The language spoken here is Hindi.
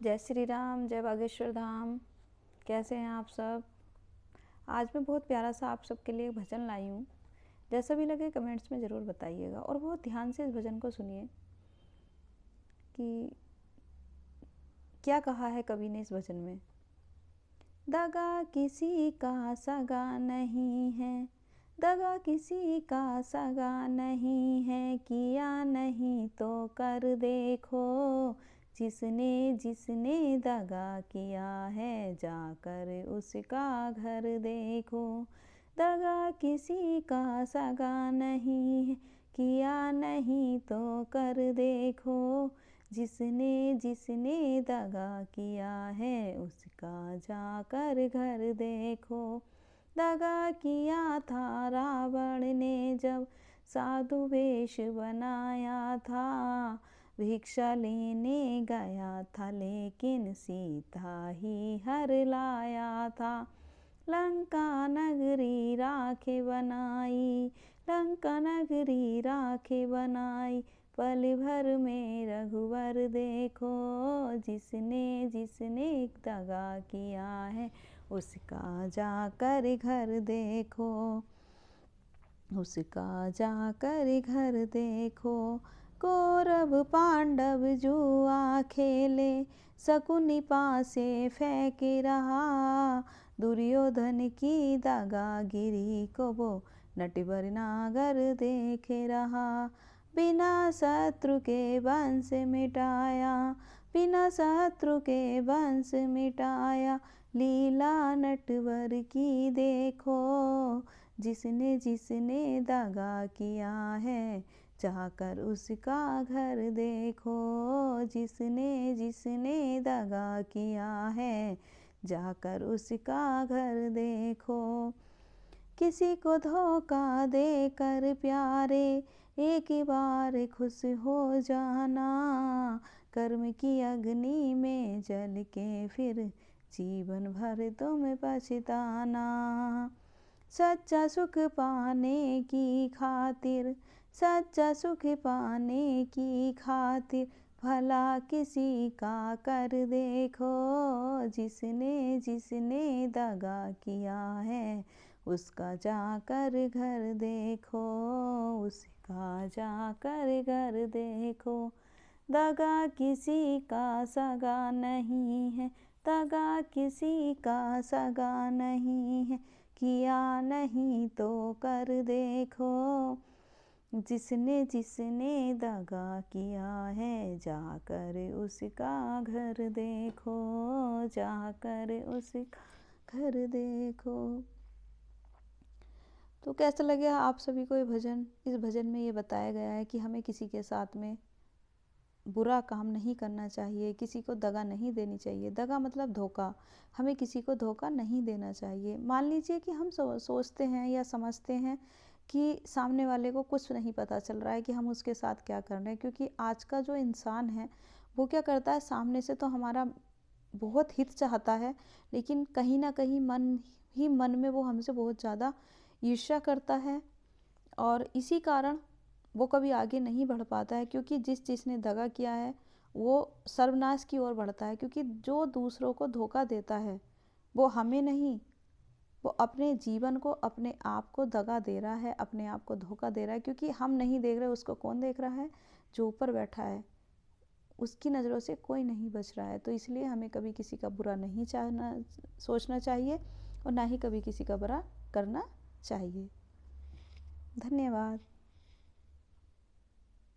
जय श्री राम, जय बागेश्वर धाम। कैसे हैं आप सब? आज मैं बहुत प्यारा सा आप सबके लिए भजन लाई हूँ। जैसा भी लगे कमेंट्स में ज़रूर बताइएगा और बहुत ध्यान से इस भजन को सुनिए कि क्या कहा है कवि ने इस भजन में। दगा किसी का सगा नहीं है, दगा किसी का सगा नहीं है, किया नहीं तो कर देखो, जिसने जिसने दगा किया है जाकर उसका घर देखो। दगा किसी का सगा नहीं है, किया नहीं तो कर देखो, जिसने जिसने दगा किया है उसका जाकर घर देखो। दगा किया था रावण ने जब साधु वेश बनाया था, भिक्षा लेने गया था लेकिन सीता ही हर लाया था। लंका नगरी राखे बनाई, लंका नगरी राखे बनाई, पल भर में रघुवर देखो, जिसने जिसने दगा किया है उसका जाकर घर देखो, उसका जाकर घर देखो। कौरव पांडव जुआ खेले, शकुनि पासे फेंक रहा, दुर्योधन की दगागिरी को वो नटवर नागर देख रहा। बिना शत्रु के वंश मिटाया, बिना शत्रु के वंश मिटाया, लीला नटवर की देखो, जिसने जिसने दगा किया है जाकर उसका घर देखो, जिसने जिसने दगा किया है जाकर उसका घर देखो। किसी को धोखा देकर प्यारे एक बार खुश हो जाना, कर्म की अग्नि में जल के फिर जीवन भर तुम पछताना। सच्चा सुख पाने की खातिर, सच्चा सुख पाने की खातिर, भला किसी का कर देखो, जिसने जिसने दगा किया है उसका जाकर घर देखो, उसका जाकर घर देखो। दगा किसी का सगा नहीं है, दगा किसी का सगा नहीं है, किया नहीं तो कर देखो, जिसने जिसने दगा किया है जाकर उसका घर देखो, जाकर उसका घर देखो। तो कैसा लगे आप सभी को ये भजन? इस भजन में ये बताया गया है कि हमें किसी के साथ में बुरा काम नहीं करना चाहिए, किसी को दगा नहीं देनी चाहिए। दगा मतलब धोखा, हमें किसी को धोखा नहीं देना चाहिए। मान लीजिए कि हम सोचते हैं या समझते हैं कि सामने वाले को कुछ नहीं पता चल रहा है कि हम उसके साथ क्या कर रहे हैं, क्योंकि आज का जो इंसान है वो क्या करता है, सामने से तो हमारा बहुत हित चाहता है, लेकिन कहीं ना कहीं मन ही मन में वो हमसे बहुत ज़्यादा ईर्ष्या करता है और इसी कारण वो कभी आगे नहीं बढ़ पाता है, क्योंकि जिसने दगा किया है वो सर्वनाश की ओर बढ़ता है। क्योंकि जो दूसरों को धोखा देता है वो हमें नहीं, वो अपने जीवन को, अपने आप को दगा दे रहा है, अपने आप को धोखा दे रहा है। क्योंकि हम नहीं देख रहे, उसको कौन देख रहा है? जो ऊपर बैठा है, उसकी नज़रों से कोई नहीं बच रहा है। तो इसलिए हमें कभी किसी का बुरा नहीं सोचना चाहिए और ना ही कभी किसी का बुरा करना चाहिए। धन्यवाद।